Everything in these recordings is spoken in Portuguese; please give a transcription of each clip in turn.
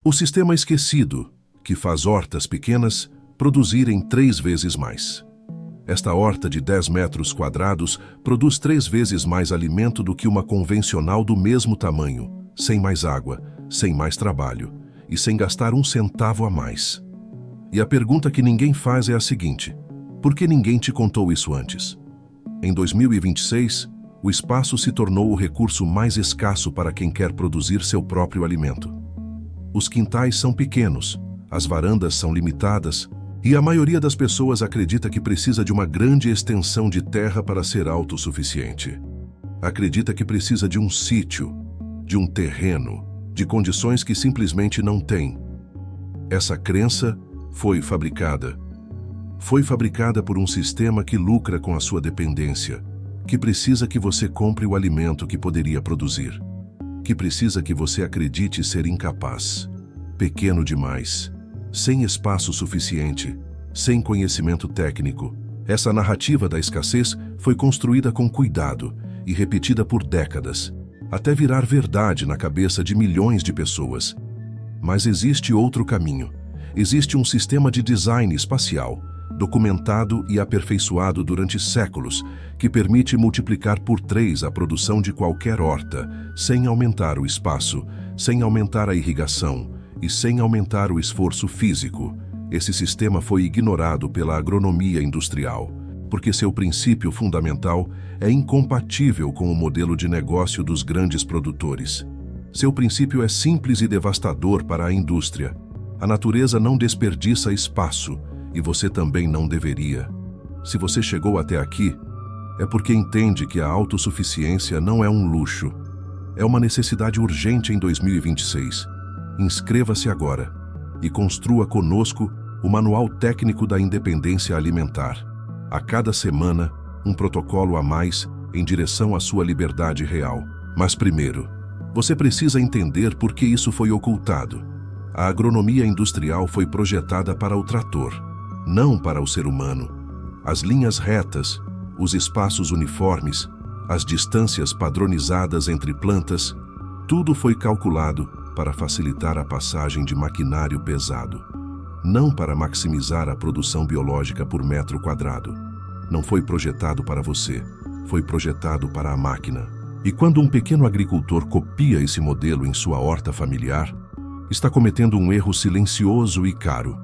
O sistema esquecido, que faz hortas pequenas produzirem 3 vezes mais. Esta horta de 10 metros quadrados produz 3 vezes mais alimento do que uma convencional do mesmo tamanho, sem mais água, sem mais trabalho e sem gastar um centavo a mais. E a pergunta que ninguém faz é a seguinte: por que ninguém te contou isso antes? Em 2026, o espaço se tornou o recurso mais escasso para quem quer produzir seu próprio alimento. Os quintais são pequenos, as varandas são limitadas, e a maioria das pessoas acredita que precisa de uma grande extensão de terra para ser autossuficiente. Acredita que precisa de um sítio, de um terreno, de condições que simplesmente não tem. Essa crença foi fabricada por um sistema que lucra com a sua dependência, que precisa que você compre o alimento que poderia produzir, que precisa que você acredite ser incapaz, pequeno demais, sem espaço suficiente, sem conhecimento técnico. Essa narrativa da escassez foi construída com cuidado e repetida por décadas, até virar verdade na cabeça de milhões de pessoas. Mas existe outro caminho. Existe um sistema de design espacial, documentado e aperfeiçoado durante séculos, que permite multiplicar por 3 a produção de qualquer horta, sem aumentar o espaço, sem aumentar a irrigação e sem aumentar o esforço físico. Esse sistema foi ignorado pela agronomia industrial, porque seu princípio fundamental é incompatível com o modelo de negócio dos grandes produtores. Seu princípio é simples e devastador para a indústria. A natureza não desperdiça espaço, e você também não deveria. Se você chegou até aqui, é porque entende que a autossuficiência não é um luxo. É uma necessidade urgente em 2026. Inscreva-se agora e construa conosco o Manual Técnico da Independência Alimentar. A cada semana, um protocolo a mais em direção à sua liberdade real. Mas primeiro, você precisa entender por que isso foi ocultado. A agronomia industrial foi projetada para o trator, não para o ser humano. As linhas retas, os espaços uniformes, as distâncias padronizadas entre plantas, tudo foi calculado para facilitar a passagem de maquinário pesado, não para maximizar a produção biológica por metro quadrado. Não foi projetado para você, foi projetado para a máquina. E quando um pequeno agricultor copia esse modelo em sua horta familiar, está cometendo um erro silencioso e caro.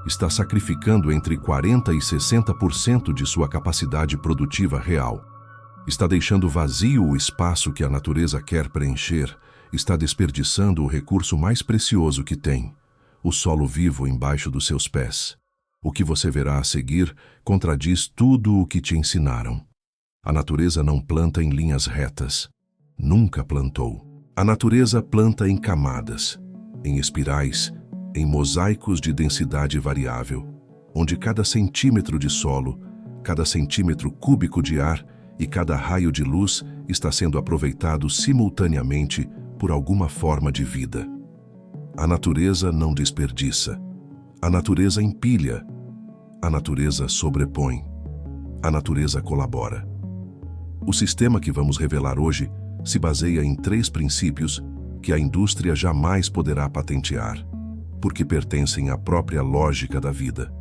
Está sacrificando entre 40% e 60% de sua capacidade produtiva real. Está deixando vazio o espaço que a natureza quer preencher. Está desperdiçando o recurso mais precioso que tem, o solo vivo embaixo dos seus pés. O que você verá a seguir contradiz tudo o que te ensinaram. A natureza não planta em linhas retas. Nunca plantou. A natureza planta em camadas, em espirais, em mosaicos de densidade variável, onde cada centímetro de solo, cada centímetro cúbico de ar e cada raio de luz está sendo aproveitado simultaneamente por alguma forma de vida. A natureza não desperdiça. A natureza empilha. A natureza sobrepõe. A natureza colabora. O sistema que vamos revelar hoje se baseia em 3 princípios que a indústria jamais poderá patentear, porque pertencem à própria lógica da vida.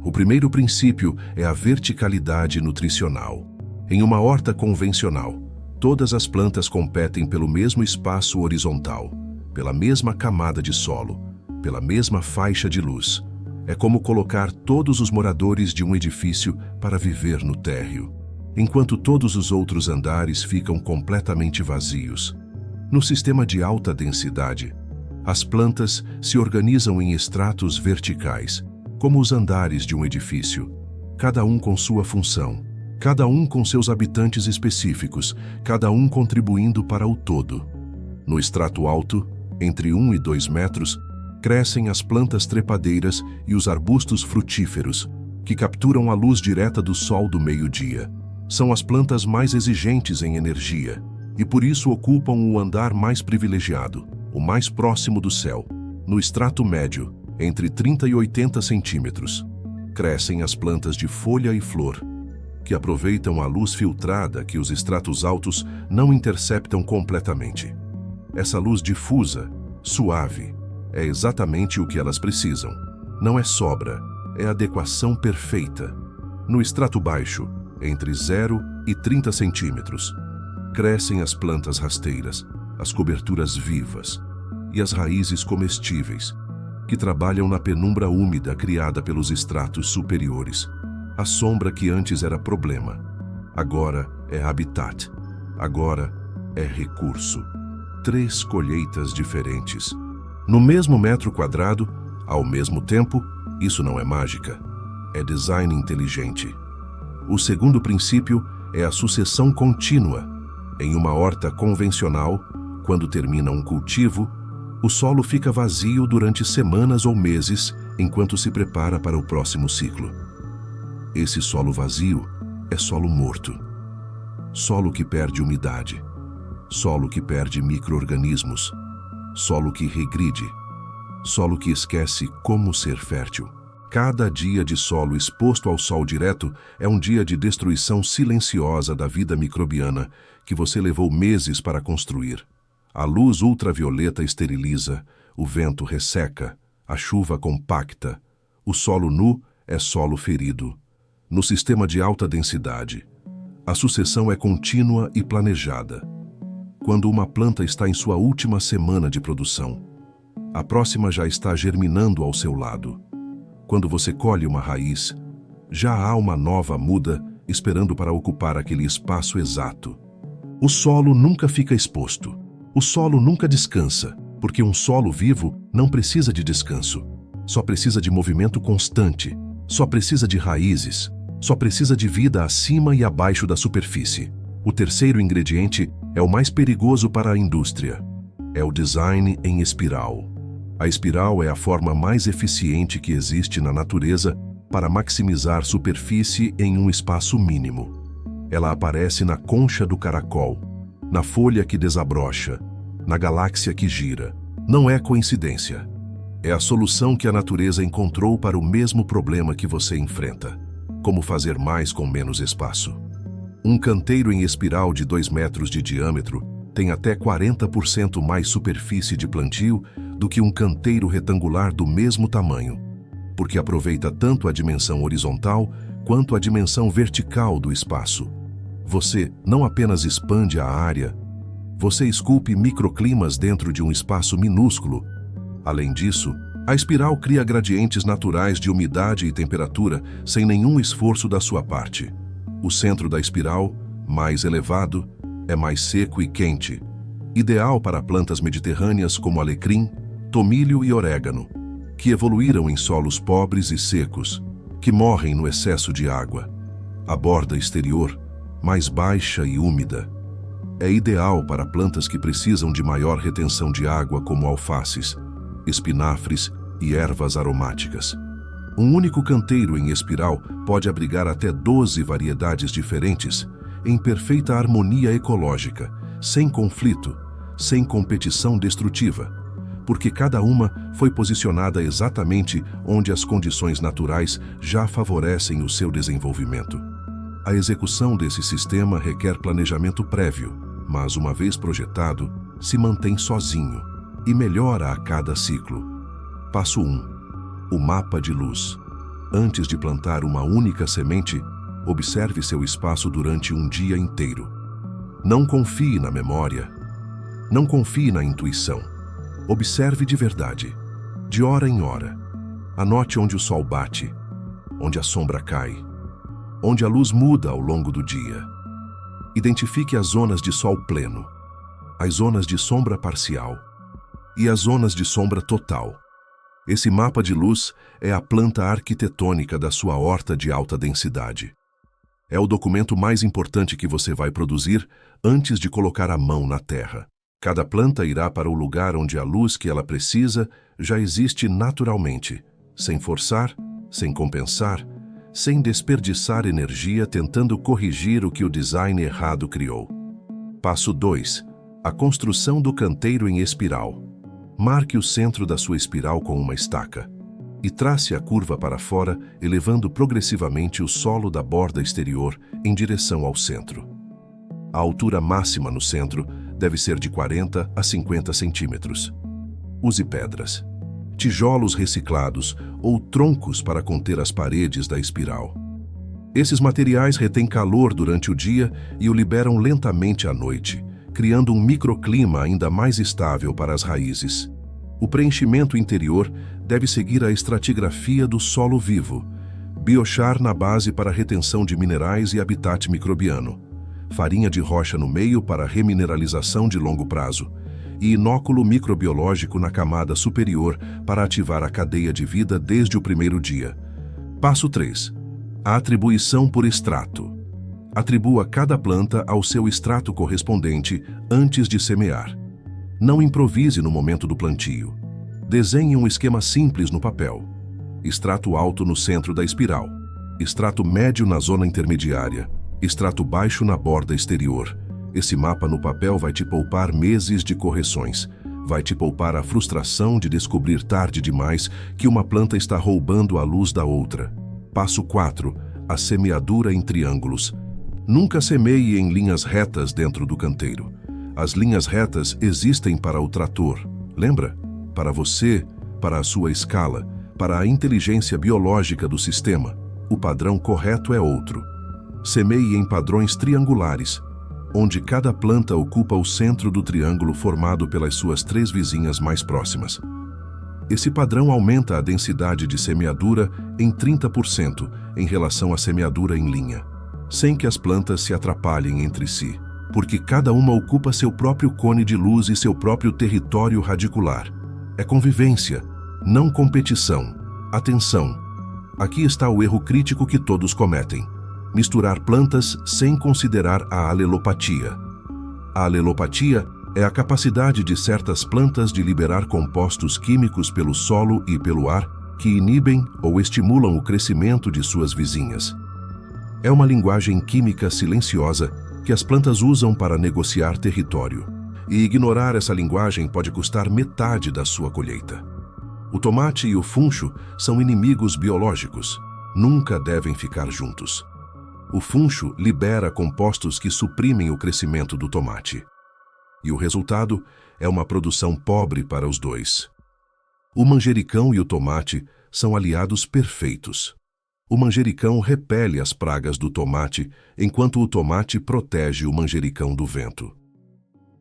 O primeiro princípio é a verticalidade nutricional. Em uma horta convencional, todas as plantas competem pelo mesmo espaço horizontal, pela mesma camada de solo, pela mesma faixa de luz. É como colocar todos os moradores de um edifício para viver no térreo, enquanto todos os outros andares ficam completamente vazios. No sistema de alta densidade, as plantas se organizam em estratos verticais, como os andares de um edifício, cada um com sua função, cada um com seus habitantes específicos, cada um contribuindo para o todo. No estrato alto, entre 1 e 2 metros, crescem as plantas trepadeiras e os arbustos frutíferos, que capturam a luz direta do sol do meio-dia. São as plantas mais exigentes em energia, e por isso ocupam o andar mais privilegiado, o mais próximo do céu. No estrato médio, entre 30 e 80 centímetros, crescem as plantas de folha e flor, que aproveitam a luz filtrada que os estratos altos não interceptam completamente. Essa luz difusa, suave, é exatamente o que elas precisam. Não é sobra, é adequação perfeita. No extrato baixo, entre 0 e 30 centímetros, crescem as plantas rasteiras, as coberturas vivas e as raízes comestíveis, que trabalham na penumbra úmida criada pelos estratos superiores. A sombra que antes era problema, agora é habitat, agora é recurso. 3 colheitas diferentes. No mesmo metro quadrado, ao mesmo tempo, isso não é mágica, é design inteligente. O segundo princípio é a sucessão contínua. Em uma horta convencional, quando termina um cultivo, o solo fica vazio durante semanas ou meses enquanto se prepara para o próximo ciclo. Esse solo vazio é solo morto. Solo que perde umidade. Solo que perde micro-organismos. Solo que regride. Solo que esquece como ser fértil. Cada dia de solo exposto ao sol direto é um dia de destruição silenciosa da vida microbiana que você levou meses para construir. A luz ultravioleta esteriliza, o vento resseca, a chuva compacta. O solo nu é solo ferido. No sistema de alta densidade, a sucessão é contínua e planejada. Quando uma planta está em sua última semana de produção, a próxima já está germinando ao seu lado. Quando você colhe uma raiz, já há uma nova muda esperando para ocupar aquele espaço exato. O solo nunca fica exposto. O solo nunca descansa, porque um solo vivo não precisa de descanso. Só precisa de movimento constante, só precisa de raízes, só precisa de vida acima e abaixo da superfície. O terceiro ingrediente é o mais perigoso para a indústria. É o design em espiral. A espiral é a forma mais eficiente que existe na natureza para maximizar superfície em um espaço mínimo. Ela aparece na concha do caracol, na folha que desabrocha, na galáxia que gira. Não é coincidência. É a solução que a natureza encontrou para o mesmo problema que você enfrenta. Como fazer mais com menos espaço. Um canteiro em espiral de 2 metros de diâmetro tem até 40% mais superfície de plantio do que um canteiro retangular do mesmo tamanho, porque aproveita tanto a dimensão horizontal quanto a dimensão vertical do espaço. Você não apenas expande a área, você esculpe microclimas dentro de um espaço minúsculo. Além disso, a espiral cria gradientes naturais de umidade e temperatura sem nenhum esforço da sua parte. O centro da espiral, mais elevado, é mais seco e quente, ideal para plantas mediterrâneas como alecrim, tomilho e orégano, que evoluíram em solos pobres e secos, que morrem no excesso de água. A borda exterior, mais baixa e úmida, é ideal para plantas que precisam de maior retenção de água como alfaces, espinafres e ervas aromáticas. Um único canteiro em espiral pode abrigar até 12 variedades diferentes, em perfeita harmonia ecológica, sem conflito, sem competição destrutiva, porque cada uma foi posicionada exatamente onde as condições naturais já favorecem o seu desenvolvimento. A execução desse sistema requer planejamento prévio, mas uma vez projetado, se mantém sozinho e melhora a cada ciclo. Passo 1. O mapa de luz. Antes de plantar uma única semente, observe seu espaço durante um dia inteiro. Não confie na memória. Não confie na intuição. Observe de verdade, de hora em hora. Anote onde o sol bate, onde a sombra cai, onde a luz muda ao longo do dia. Identifique as zonas de sol pleno, as zonas de sombra parcial e as zonas de sombra total. Esse mapa de luz é a planta arquitetônica da sua horta de alta densidade. É o documento mais importante que você vai produzir antes de colocar a mão na terra. Cada planta irá para o lugar onde a luz que ela precisa já existe naturalmente, sem forçar, sem compensar, sem desperdiçar energia tentando corrigir o que o design errado criou. Passo 2. A construção do canteiro em espiral. Marque o centro da sua espiral com uma estaca e trace a curva para fora, elevando progressivamente o solo da borda exterior em direção ao centro. A altura máxima no centro deve ser de 40 a 50 centímetros. Use pedras. tijolos reciclados ou troncos para conter as paredes da espiral. Esses materiais retêm calor durante o dia e o liberam lentamente à noite, criando um microclima ainda mais estável para as raízes. O preenchimento interior deve seguir a estratigrafia do solo vivo, biochar na base para retenção de minerais e habitat microbiano, farinha de rocha no meio para remineralização de longo prazo, e inóculo microbiológico na camada superior para ativar a cadeia de vida desde o primeiro dia. Passo 3. A atribuição por extrato. Atribua cada planta ao seu extrato correspondente antes de semear. Não improvise no momento do plantio. Desenhe um esquema simples no papel. Extrato alto no centro da espiral, extrato médio na zona intermediária, extrato baixo na borda exterior. Esse mapa no papel vai te poupar meses de correções. Vai te poupar a frustração de descobrir tarde demais que uma planta está roubando a luz da outra. Passo 4. A semeadura em triângulos. Nunca semeie em linhas retas dentro do canteiro. As linhas retas existem para o trator, lembra? Para você, para a sua escala, para a inteligência biológica do sistema. O padrão correto é outro. Semeie em padrões triangulares, onde cada planta ocupa o centro do triângulo formado pelas suas 3 vizinhas mais próximas. Esse padrão aumenta a densidade de semeadura em 30% em relação à semeadura em linha, sem que as plantas se atrapalhem entre si, porque cada uma ocupa seu próprio cone de luz e seu próprio território radicular. É convivência, não competição. Atenção! Aqui está o erro crítico que todos cometem: misturar plantas sem considerar a alelopatia. A alelopatia é a capacidade de certas plantas de liberar compostos químicos pelo solo e pelo ar que inibem ou estimulam o crescimento de suas vizinhas. É uma linguagem química silenciosa que as plantas usam para negociar território. E ignorar essa linguagem pode custar metade da sua colheita. O tomate e o funcho são inimigos biológicos. Nunca devem ficar juntos. O funcho libera compostos que suprimem o crescimento do tomate. E o resultado é uma produção pobre para os dois. O manjericão e o tomate são aliados perfeitos. O manjericão repele as pragas do tomate, enquanto o tomate protege o manjericão do vento.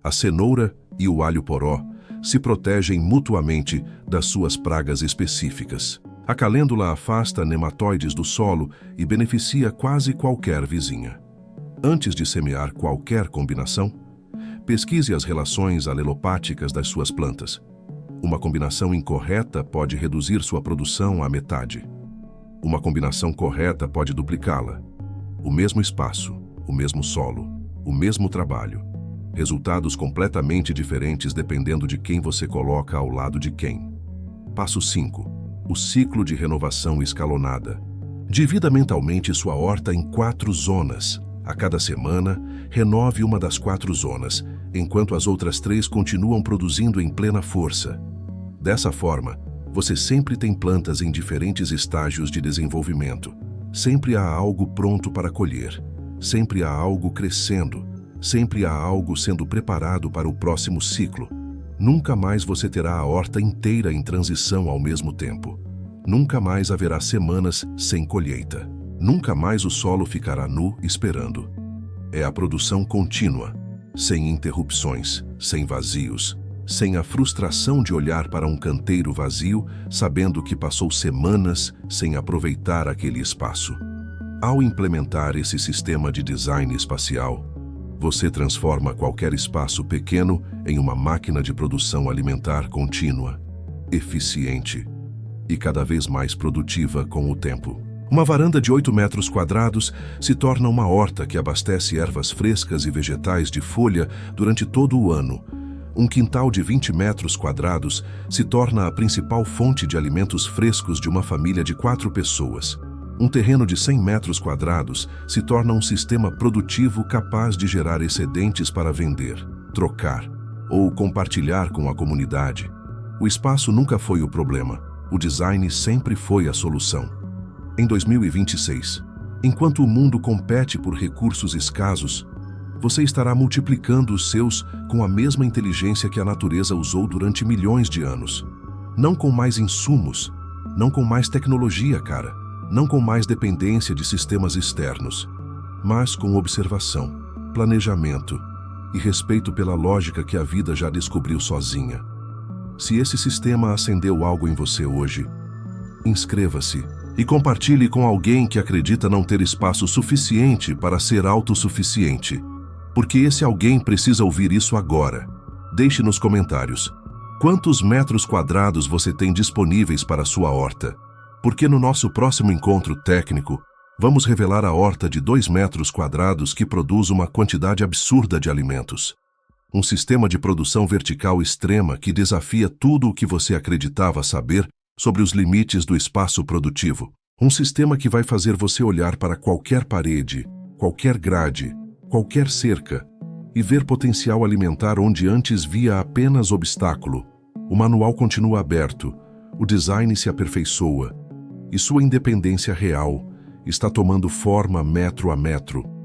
A cenoura e o alho-poró se protegem mutuamente das suas pragas específicas. A calêndula afasta nematóides do solo e beneficia quase qualquer vizinha. Antes de semear qualquer combinação, pesquise as relações alelopáticas das suas plantas. Uma combinação incorreta pode reduzir sua produção à metade. Uma combinação correta pode duplicá-la. O mesmo espaço, o mesmo solo, o mesmo trabalho. Resultados completamente diferentes dependendo de quem você coloca ao lado de quem. Passo 5. O ciclo de renovação escalonada. Divida mentalmente sua horta em 4 zonas. A cada semana, renove uma das 4 zonas, enquanto as outras 3 continuam produzindo em plena força. Dessa forma, você sempre tem plantas em diferentes estágios de desenvolvimento. Sempre há algo pronto para colher. Sempre há algo crescendo. Sempre há algo sendo preparado para o próximo ciclo. Nunca mais você terá a horta inteira em transição ao mesmo tempo. Nunca mais haverá semanas sem colheita. Nunca mais o solo ficará nu esperando. É a produção contínua, sem interrupções, sem vazios, sem a frustração de olhar para um canteiro vazio, sabendo que passou semanas sem aproveitar aquele espaço. Ao implementar esse sistema de design espacial, você transforma qualquer espaço pequeno em uma máquina de produção alimentar contínua, eficiente e cada vez mais produtiva com o tempo. Uma varanda de 8 metros quadrados se torna uma horta que abastece ervas frescas e vegetais de folha durante todo o ano. Um quintal de 20 metros quadrados se torna a principal fonte de alimentos frescos de uma família de 4 pessoas. Um terreno de 100 metros quadrados se torna um sistema produtivo capaz de gerar excedentes para vender, trocar ou compartilhar com a comunidade. O espaço nunca foi o problema, o design sempre foi a solução. Em 2026, enquanto o mundo compete por recursos escassos, você estará multiplicando os seus com a mesma inteligência que a natureza usou durante milhões de anos. Não com mais insumos, não com mais tecnologia, cara, não com mais dependência de sistemas externos, mas com observação, planejamento e respeito pela lógica que a vida já descobriu sozinha. Se esse sistema acendeu algo em você hoje, inscreva-se e compartilhe com alguém que acredita não ter espaço suficiente para ser autossuficiente, porque esse alguém precisa ouvir isso agora. Deixe nos comentários quantos metros quadrados você tem disponíveis para a sua horta, porque no nosso próximo encontro técnico, vamos revelar a horta de 2 metros quadrados que produz uma quantidade absurda de alimentos. Um sistema de produção vertical extrema que desafia tudo o que você acreditava saber sobre os limites do espaço produtivo. Um sistema que vai fazer você olhar para qualquer parede, qualquer grade, qualquer cerca e ver potencial alimentar onde antes via apenas obstáculo. O manual continua aberto, o design se aperfeiçoa e sua independência real está tomando forma metro a metro.